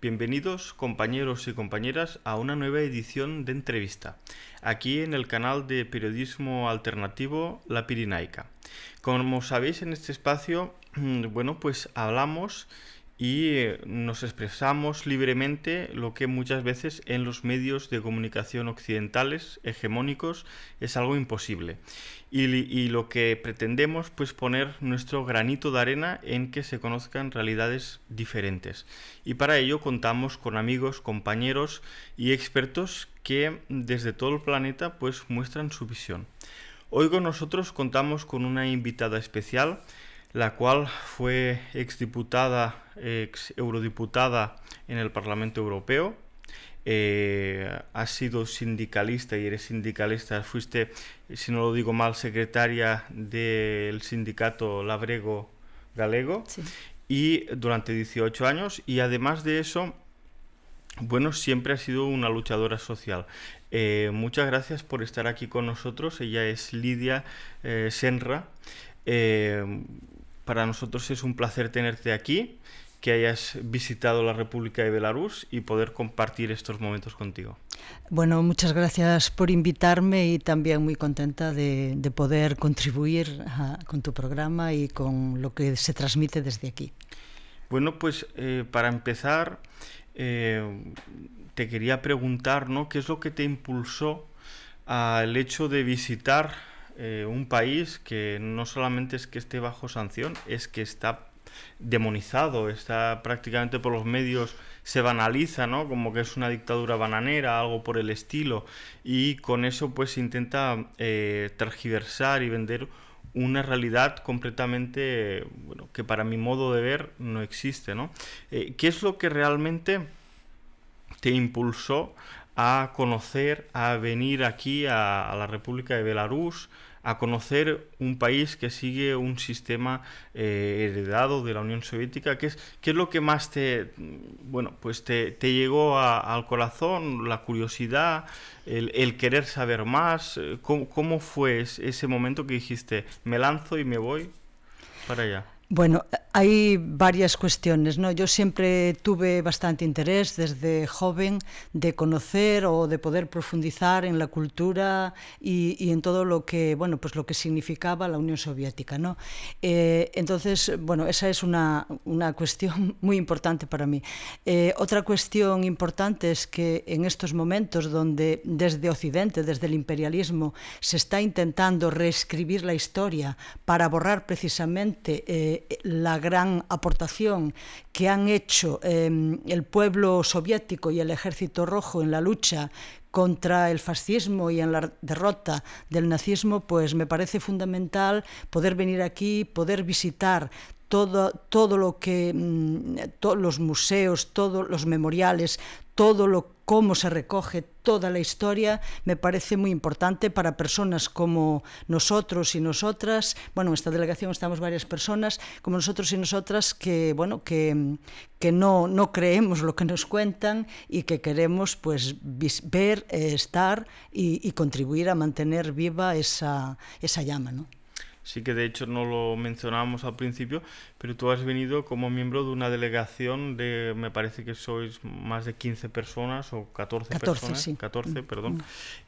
Bienvenidos compañeros y compañeras a una nueva edición de entrevista, aquí en el canal de periodismo alternativo La Pirinaica. Como sabéis, en este espacio, pues hablamos y nos expresamos libremente lo que muchas veces en los medios de comunicación occidentales hegemónicos es algo imposible. Y lo que pretendemos, pues poner nuestro granito de arena en que se conozcan realidades diferentes. Y para ello contamos con amigos, compañeros y expertos que desde todo el planeta pues muestran su visión. Hoy con nosotros contamos con una invitada especial, la cual fue exdiputada, ex eurodiputada en el Parlamento Europeo. Has sido sindicalista y eres sindicalista, fuiste, si no lo digo mal, secretaria del sindicato Labrego Galego, Sí. y durante 18 años, y además de eso, siempre ha sido una luchadora social. Muchas gracias por estar aquí con nosotros. Ella es Lidia Senra. Para nosotros es un placer tenerte aquí, que hayas visitado la República de Belarus y poder compartir estos momentos contigo. Bueno, muchas gracias por invitarme y también muy contenta de poder contribuir con tu programa y con lo que se transmite desde aquí. Bueno, pues para empezar, te quería preguntar, ¿no? ¿Qué es lo que te impulsó al hecho de visitar un país que no solamente es que esté bajo sanción, es que está demonizado, está prácticamente por los medios, se banaliza, ¿no? Como que es una dictadura bananera, algo por el estilo, y con eso pues se intenta tergiversar y vender una realidad completamente, que para mi modo de ver no existe, ¿no? ¿Qué es lo que realmente te impulsó a conocer, a venir aquí a la República de Belarus, a conocer un país que sigue un sistema heredado de la Unión Soviética? ¿Qué es lo que más te llegó al corazón? ¿La curiosidad? ¿El querer saber más? ¿Cómo fue ese momento que dijiste, me lanzo y me voy para allá? Bueno, hay varias cuestiones, ¿no? Yo siempre tuve bastante interés desde joven de conocer o de poder profundizar en la cultura y en todo lo que, pues lo que significaba la Unión Soviética, ¿no? Entonces, esa es una cuestión muy importante para mí. Otra cuestión importante es que en estos momentos donde desde Occidente, desde el imperialismo, se está intentando reescribir la historia para borrar precisamente la gran aportación que han hecho el pueblo soviético y el ejército rojo en la lucha contra el fascismo y en la derrota del nazismo, pues me parece fundamental poder venir aquí, poder visitar todo lo que, todos los museos, todos los memoriales, cómo se recoge toda la historia, me parece muy importante para personas como nosotros y nosotras. Bueno, en esta delegación estamos varias personas, como nosotros y nosotras, que no creemos lo que nos cuentan y que queremos pues ver, estar y contribuir a mantener viva esa llama, ¿no? Sí, que de hecho no lo mencionábamos al principio, pero tú has venido como miembro de una delegación de, me parece que sois más de 15 personas o 14 personas, Sí. 14, perdón.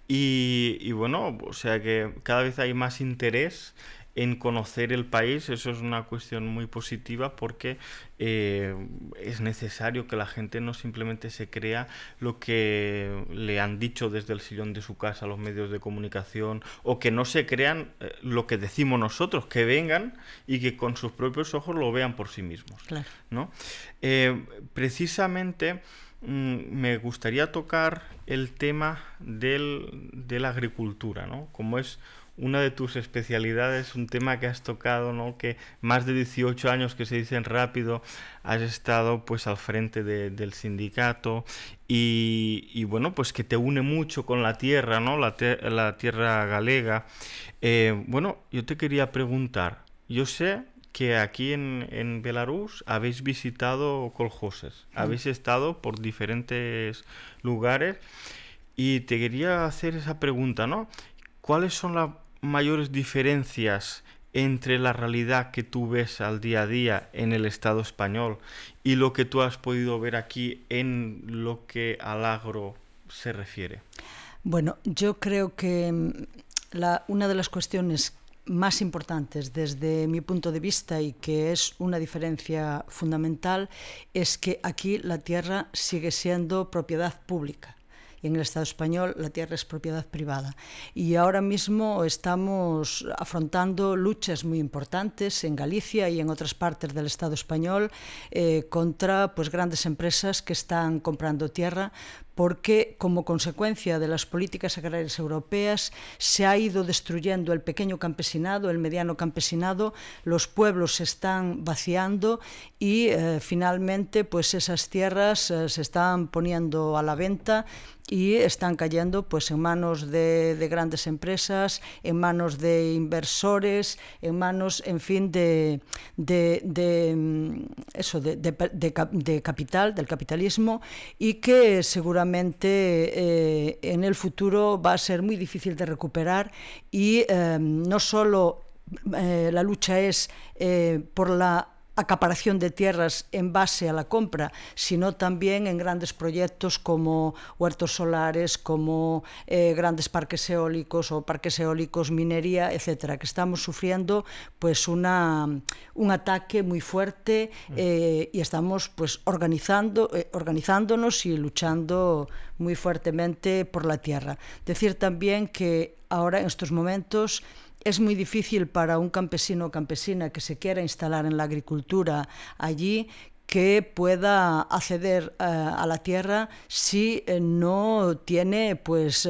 Y o sea que cada vez hay más interés en conocer el país. Eso es una cuestión muy positiva porque es necesario que la gente no simplemente se crea lo que le han dicho desde el sillón de su casa los medios de comunicación, o que no se crean lo que decimos nosotros, que vengan y que con sus propios ojos lo vean por sí mismos. Claro. ¿No? Precisamente me gustaría tocar el tema de la agricultura, ¿no? Como es una de tus especialidades, un tema que has tocado, ¿no? Que más de 18 años, que se dicen rápido, has estado pues al frente del sindicato y pues que te une mucho con la tierra, ¿no? La tierra galega. Yo te quería preguntar, yo sé que aquí en Belarus habéis visitado coljoses, habéis estado por diferentes lugares, y te quería hacer esa pregunta, ¿no? ¿Cuáles son las mayores diferencias entre la realidad que tú ves al día a día en el Estado español y lo que tú has podido ver aquí en lo que al agro se refiere? Bueno, yo creo que una de las cuestiones más importantes desde mi punto de vista y que es una diferencia fundamental es que aquí la tierra sigue siendo propiedad pública. Y en el Estado español la tierra es propiedad privada. Y ahora mismo estamos afrontando luchas muy importantes en Galicia y en otras partes del Estado español contra pues, grandes empresas que están comprando tierra porque como consecuencia de las políticas agrarias europeas se ha ido destruyendo el pequeño campesinado, el mediano campesinado, los pueblos se están vaciando y finalmente pues esas tierras se están poniendo a la venta y están cayendo pues en manos de grandes empresas, en manos de inversores, en manos, en fin, de capital, del capitalismo, y que seguramente en el futuro va a ser muy difícil de recuperar y no solo la lucha es por la acaparación de tierras en base a la compra, sino también en grandes proyectos como huertos solares, como grandes parques eólicos o parques eólicos, minería, etcétera, que estamos sufriendo pues un ataque muy fuerte y estamos pues organizándonos y luchando muy fuertemente por la tierra. Decir también que ahora en estos momentos es muy difícil para un campesino o campesina que se quiera instalar en la agricultura allí que pueda acceder a la tierra si no tiene pues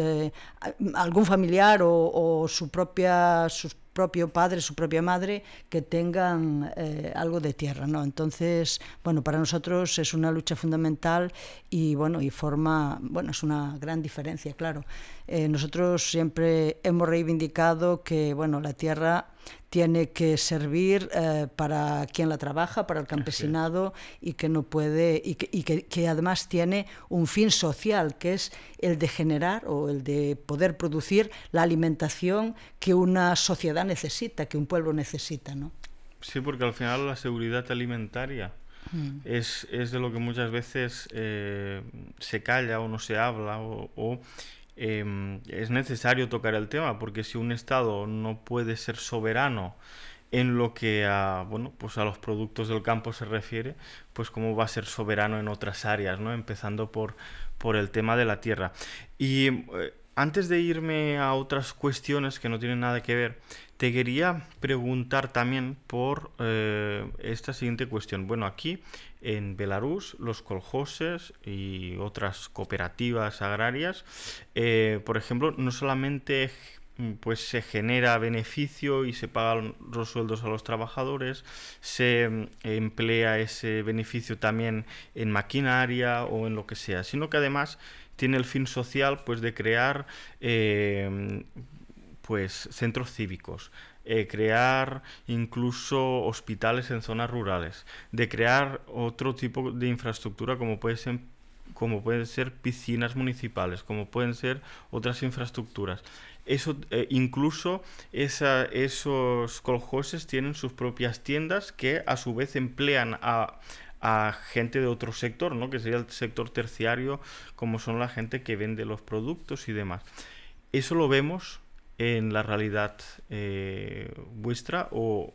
algún familiar o su propio padre, su propia madre que tengan algo de tierra, ¿no? Entonces, bueno, para nosotros es una lucha fundamental y bueno, es una gran diferencia, claro. Nosotros siempre hemos reivindicado que, bueno, la tierra tiene que servir para quien la trabaja, para el campesinado, y que no puede que además tiene un fin social, que es el de generar o el de poder producir la alimentación que una sociedad necesita, que un pueblo necesita, ¿no? Sí, porque al final la seguridad alimentaria es de lo que muchas veces se calla o no se habla o es necesario tocar el tema, porque si un Estado no puede ser soberano en lo que pues a los productos del campo se refiere, pues cómo va a ser soberano en otras áreas, ¿no? Empezando por el tema de la tierra. Y antes de irme a otras cuestiones que no tienen nada que ver, te quería preguntar también por esta siguiente cuestión. Bueno, aquí en Belarus los koljoses y otras cooperativas agrarias, por ejemplo, no solamente pues se genera beneficio y se pagan los sueldos a los trabajadores, se emplea ese beneficio también en maquinaria o en lo que sea, sino que además tiene el fin social pues de crear pues centros cívicos, crear incluso hospitales en zonas rurales, de crear otro tipo de infraestructura como pueden ser piscinas municipales, como pueden ser otras infraestructuras. Eso, incluso esos koljoses tienen sus propias tiendas que a su vez emplean a gente de otro sector, ¿no? Que sería el sector terciario, como son la gente que vende los productos y demás. ¿Eso lo vemos en la realidad vuestra o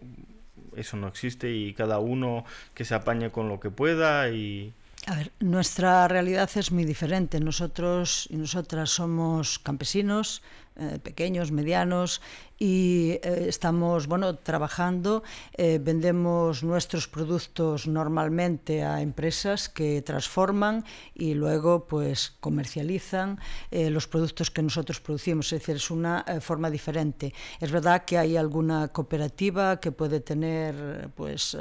eso no existe y cada uno que se apañe con lo que pueda? A ver, nuestra realidad es muy diferente. Nosotros y nosotras somos campesinos, pequeños, medianos, y estamos trabajando, vendemos nuestros productos normalmente a empresas que transforman y luego pues comercializan los productos que nosotros producimos, es decir, es una forma diferente. Es verdad que hay alguna cooperativa que puede tener pues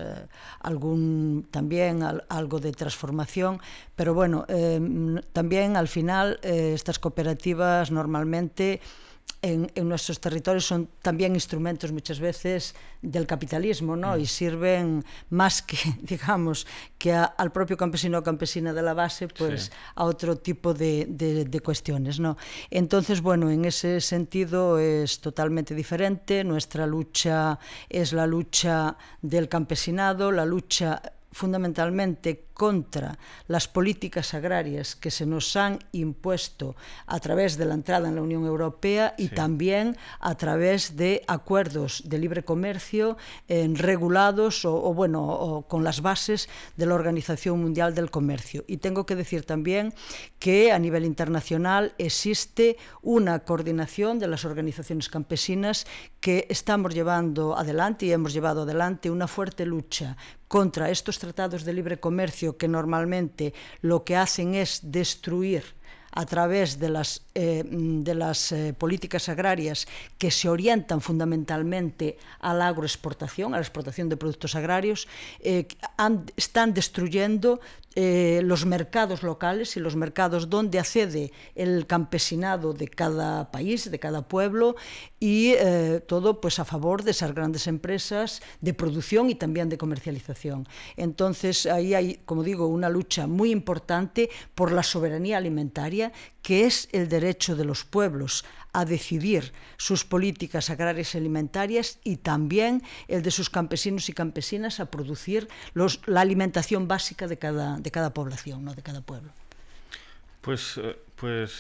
también algo de transformación, pero bueno, también al final estas cooperativas normalmente en nuestros territorios son también instrumentos muchas veces del capitalismo, ¿no? Y sirven más que, digamos, que al propio campesino o campesina de la base, pues a otro tipo de cuestiones, ¿no? Entonces, bueno, en ese sentido es totalmente diferente. Nuestra lucha es la lucha del campesinado, la lucha fundamentalmente contra las políticas agrarias que se nos han impuesto a través de la entrada en la Unión Europea y también a través de acuerdos de libre comercio regulados o con las bases de la Organización Mundial del Comercio. Y tengo que decir también que a nivel internacional existe una coordinación de las organizaciones campesinas que estamos llevando adelante y hemos llevado adelante una fuerte lucha contra estos tratados de libre comercio que normalmente lo que hacen es destruir a través de las políticas agrarias que se orientan fundamentalmente a la agroexportación, a la exportación de productos agrarios, están destruyendo los mercados locales y los mercados donde accede el campesinado de cada país, de cada pueblo, y todo pues a favor de esas grandes empresas de producción y también de comercialización. Entonces ahí hay, como digo, una lucha muy importante por la soberanía alimentaria, que es el derecho de los pueblos a decidir sus políticas agrarias y alimentarias, y también el de sus campesinos y campesinas a producir la alimentación básica de cada población, ¿no? De cada pueblo. Pues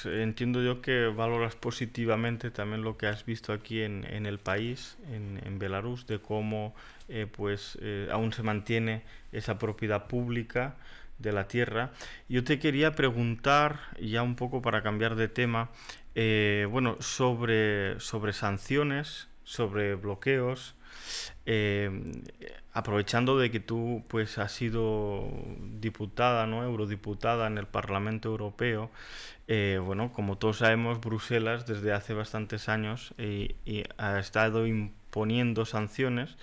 entiendo yo que valoras positivamente también lo que has visto aquí en el país, en Belarus, de cómo aún se mantiene esa propiedad pública de la tierra. Yo te quería preguntar, ya un poco para cambiar de tema, sobre sanciones, sobre bloqueos, aprovechando de que tú pues has sido diputada, ¿no? Eurodiputada en el Parlamento Europeo. Como todos sabemos, Bruselas desde hace bastantes años y ha estado imponiendo sanciones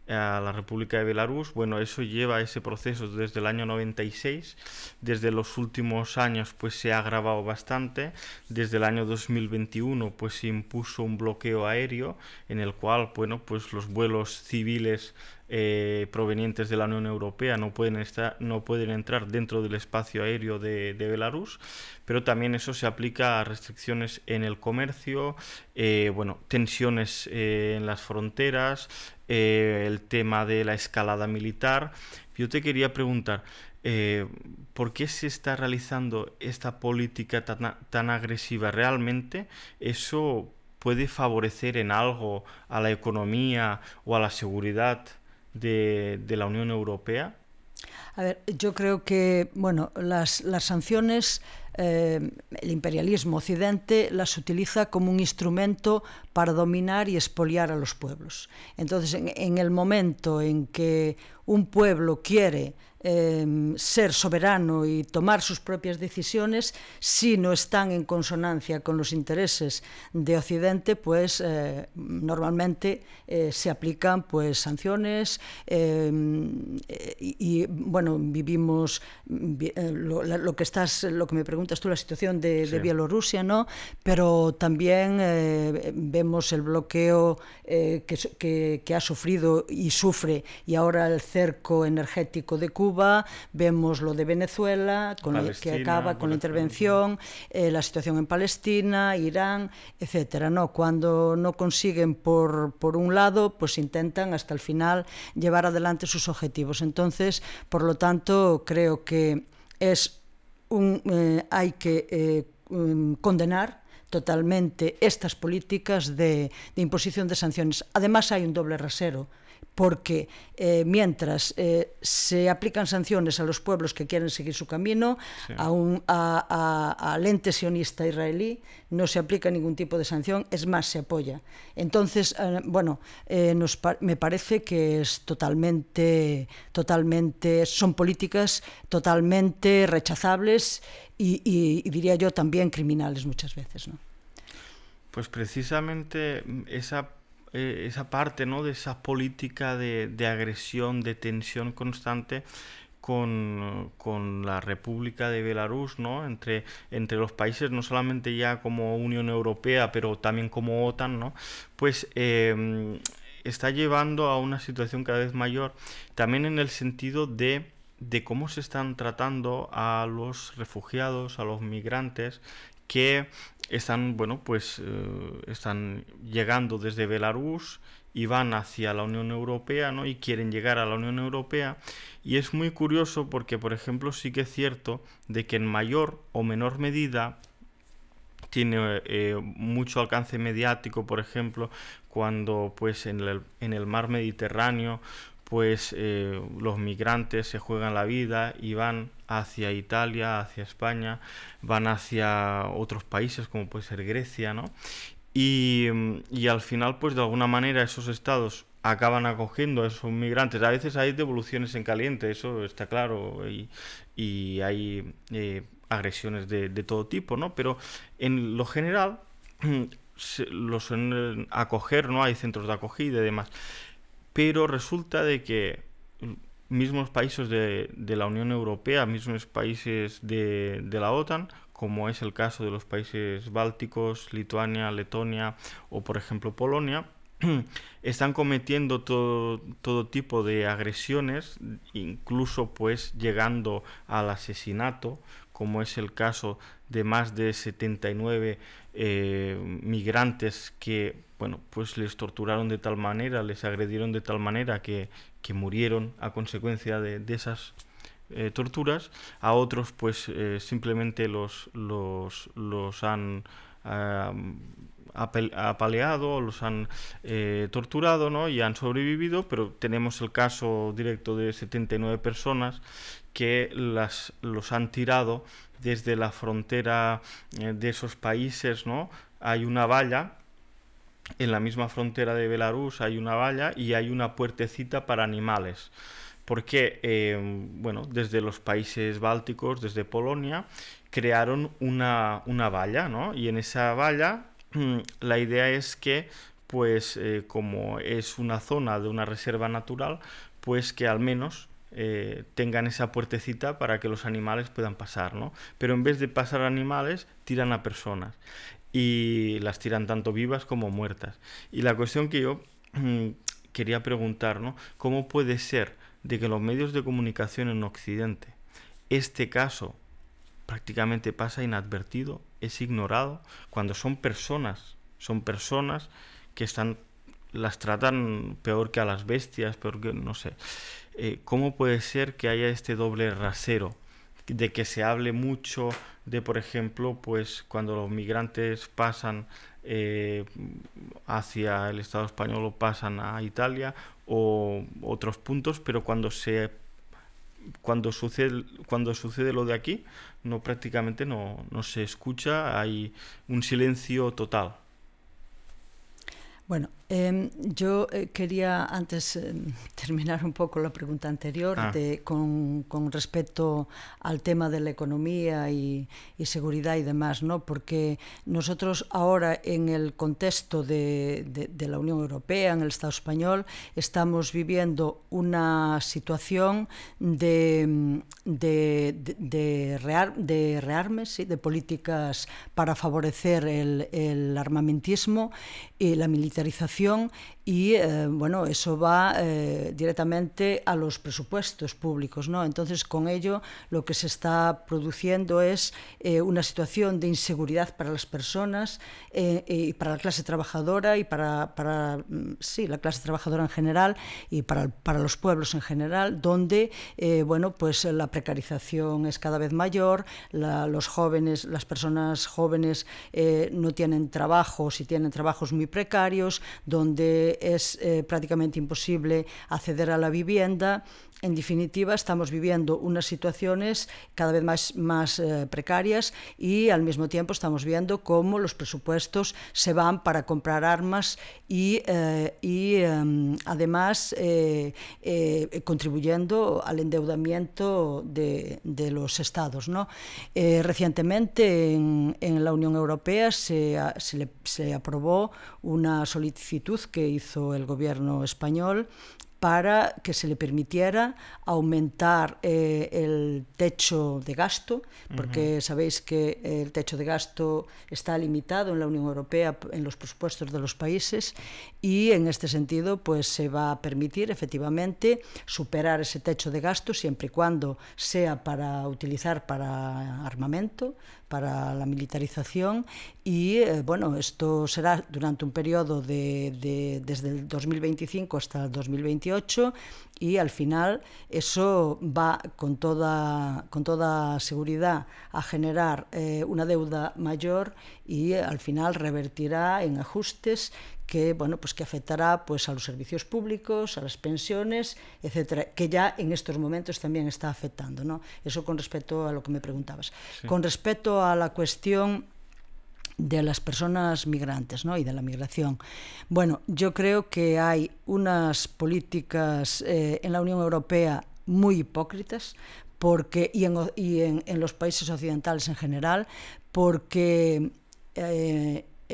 a la República de Belarus. Bueno, eso lleva ese proceso desde el año 96. Desde los últimos años pues se ha agravado bastante. Desde el año 2021 pues se impuso un bloqueo aéreo en el cual, bueno, pues los vuelos civiles provenientes de la Unión Europea no pueden entrar dentro del espacio aéreo de Belarus, pero también eso se aplica a restricciones en el comercio, tensiones en las fronteras, el tema de la escalada militar. Yo te quería preguntar, ¿por qué se está realizando esta política tan agresiva? ¿Realmente eso puede favorecer en algo a la economía o a la seguridad de la Unión Europea? A ver, yo creo que, bueno, las sanciones, el imperialismo occidente las utiliza como un instrumento para dominar y expoliar a los pueblos. Entonces, en el momento en que un pueblo quiere ser soberano y tomar sus propias decisiones, si no están en consonancia con los intereses de Occidente, pues normalmente se aplican pues sanciones vivimos lo que me preguntas tú, la situación de Bielorrusia, ¿no? Pero también vemos el bloqueo que ha sufrido y sufre, y ahora el cerco energético de Cuba. Vemos lo de Venezuela, que acaba con la intervención, la situación en Palestina, Irán, etcétera, ¿no? Cuando no consiguen por un lado, pues intentan hasta el final llevar adelante sus objetivos. Entonces, por lo tanto, creo que hay que condenar totalmente estas políticas de imposición de sanciones. Además, hay un doble rasero, porque mientras se aplican sanciones a los pueblos que quieren seguir su camino, al ente sionista israelí no se aplica ningún tipo de sanción, es más, se apoya. Entonces, me parece que es totalmente, son políticas totalmente rechazables y diría yo también criminales muchas veces, ¿no? Pues precisamente esa parte, ¿no?, de esa política de agresión, de tensión constante, con la República de Belarus, ¿no? Entre los países, no solamente ya como Unión Europea, pero también como OTAN, ¿no? Pues está llevando a una situación cada vez mayor, también en el sentido de cómo se están tratando a los refugiados, a los migrantes que están, bueno, pues están llegando desde Belarus y van hacia la Unión Europea, ¿no? Y quieren llegar a la Unión Europea. Y es muy curioso porque, por ejemplo, sí que es cierto de que en mayor o menor medida tiene mucho alcance mediático, por ejemplo, cuando pues en el mar Mediterráneo pues los migrantes se juegan la vida y van hacia Italia, hacia España, van hacia otros países como puede ser Grecia, ¿no? Y al final, pues de alguna manera esos estados acaban acogiendo a esos migrantes. A veces hay devoluciones en caliente, eso está claro, y hay agresiones de todo tipo, ¿no? Pero en lo general los suelen acoger, ¿no? Hay centros de acogida y demás. Pero resulta de que mismos países de la Unión Europea, mismos países de la OTAN, como es el caso de los países bálticos, Lituania, Letonia o por ejemplo Polonia, están cometiendo todo tipo de agresiones, incluso pues llegando al asesinato, como es el caso de más de 79 migrantes que, bueno, pues les torturaron de tal manera, les agredieron de tal manera que murieron a consecuencia de esas torturas. A otros pues simplemente los han apaleado, los han torturado, ¿no? Y han sobrevivido, pero tenemos el caso directo de 79 personas que los han tirado desde la frontera de esos países, ¿no? Hay una valla. En la misma frontera de Belarus hay una valla y hay una puertecita para animales. Porque, bueno, desde los países bálticos, desde Polonia, crearon una valla, ¿no? Y en esa valla la idea es que, pues, como es una zona de una reserva natural, pues que al menos tengan esa puertecita para que los animales puedan pasar, ¿no? Pero en vez de pasar animales, tiran a personas. Y las tiran tanto vivas como muertas. Y la cuestión que yo quería preguntar, ¿no? ¿Cómo puede ser de que los medios de comunicación en Occidente este caso prácticamente pasa inadvertido, es ignorado, cuando son personas que las tratan peor que a las bestias, peor que, no sé. ¿Cómo puede ser que haya este doble rasero? De que se hable mucho de, por ejemplo, pues cuando los migrantes pasan hacia el Estado español o pasan a Italia o otros puntos, pero cuando sucede lo de aquí, prácticamente no se escucha, hay un silencio total. Bueno, yo quería antes terminar un poco la pregunta anterior con respecto al tema de la economía y seguridad y demás, ¿no? Porque nosotros ahora en el contexto de la Unión Europea, en el Estado español, estamos viviendo una situación de rearme, ¿sí? De políticas para favorecer el armamentismo y la militarización y bueno, eso va directamente a los presupuestos públicos, ¿no? Entonces, con ello lo que se está produciendo es una situación de inseguridad para las personas y para la clase trabajadora y para la clase trabajadora en general y para los pueblos en general, donde bueno, pues la precarización es cada vez mayor, las personas jóvenes no tienen trabajos y tienen trabajos muy precarios, donde es prácticamente imposible acceder a la vivienda. En definitiva, estamos viviendo unas situaciones cada vez más precarias y al mismo tiempo estamos viendo cómo los presupuestos se van para comprar armas y además contribuyendo al endeudamiento de los estados, ¿no? Recientemente en la Unión Europea se aprobó una solicitud que hizo el gobierno español para que se le permitiera aumentar el techo de gasto, porque sabéis que el techo de gasto está limitado en la Unión Europea en los presupuestos de los países, y en este sentido pues se va a permitir efectivamente superar ese techo de gasto siempre y cuando sea para utilizar para armamento, para la militarización, y bueno, esto será durante un periodo desde el 2025 hasta el 2028, y al final eso va con toda seguridad a generar una deuda mayor, y al final revertirá en ajustes que, bueno, pues que afectará pues a los servicios públicos, a las pensiones, etcétera, que ya en estos momentos también está afectando, ¿no? Eso con respecto a lo que me preguntabas. Sí. Con respecto a la cuestión de las personas migrantes, ¿no? Y de la migración. Bueno, yo creo que hay unas políticas en la Unión Europea muy hipócritas, porque, y en los países occidentales en general, porque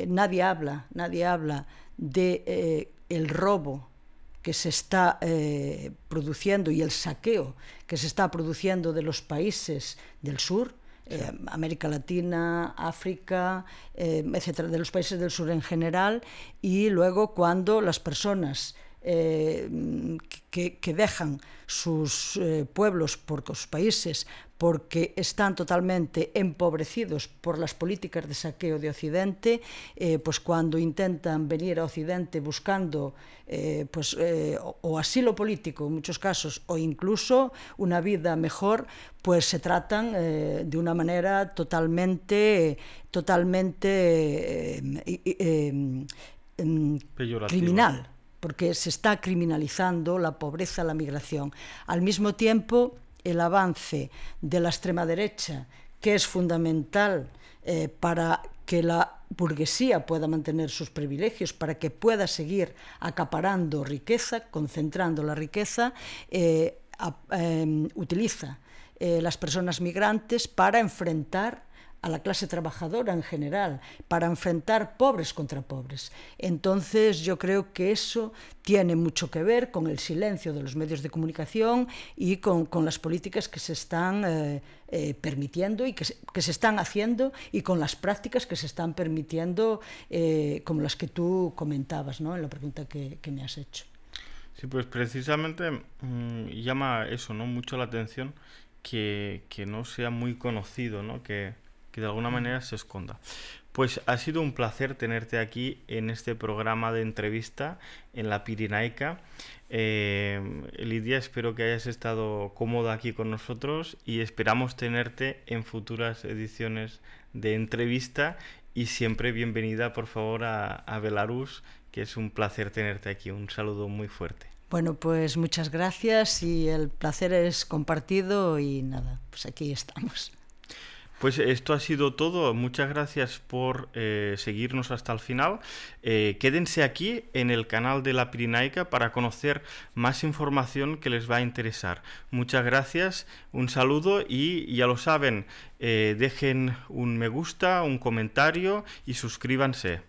nadie habla de el robo que se está produciendo y el saqueo que se está produciendo de los países del sur, América Latina, África, etcétera, de los países del sur en general, y luego cuando las personas que dejan sus pueblos por sus países porque están totalmente empobrecidos por las políticas de saqueo de Occidente, pues cuando intentan venir a Occidente buscando o asilo político en muchos casos, o incluso una vida mejor, pues se tratan de una manera totalmente criminal, porque se está criminalizando la pobreza, la migración. Al mismo tiempo, el avance de la extrema derecha, que es fundamental para que la burguesía pueda mantener sus privilegios, para que pueda seguir acaparando riqueza, concentrando la riqueza, utiliza las personas migrantes para enfrentar a la clase trabajadora en general, para enfrentar pobres contra pobres. Entonces yo creo que eso tiene mucho que ver con el silencio de los medios de comunicación y con las políticas que se están permitiendo y que se están haciendo, y con las prácticas que se están permitiendo, como las que tú comentabas, ¿no?, en la pregunta que me has hecho. Sí, pues precisamente llama eso, ¿no?, mucho la atención que no sea muy conocido, ¿no?, que de alguna manera se esconda. Pues ha sido un placer tenerte aquí en este programa de entrevista en la Pirinaica. Lidia, espero que hayas estado cómoda aquí con nosotros y esperamos tenerte en futuras ediciones de entrevista, y siempre bienvenida, por favor, a Belarus, que es un placer tenerte aquí. Un saludo muy fuerte. Bueno, pues muchas gracias, y el placer es compartido, y nada, pues aquí estamos. Pues esto ha sido todo. Muchas gracias por seguirnos hasta el final. Quédense aquí en el canal de la Pirinaica para conocer más información que les va a interesar. Muchas gracias, un saludo, y ya lo saben, dejen un me gusta, un comentario y suscríbanse.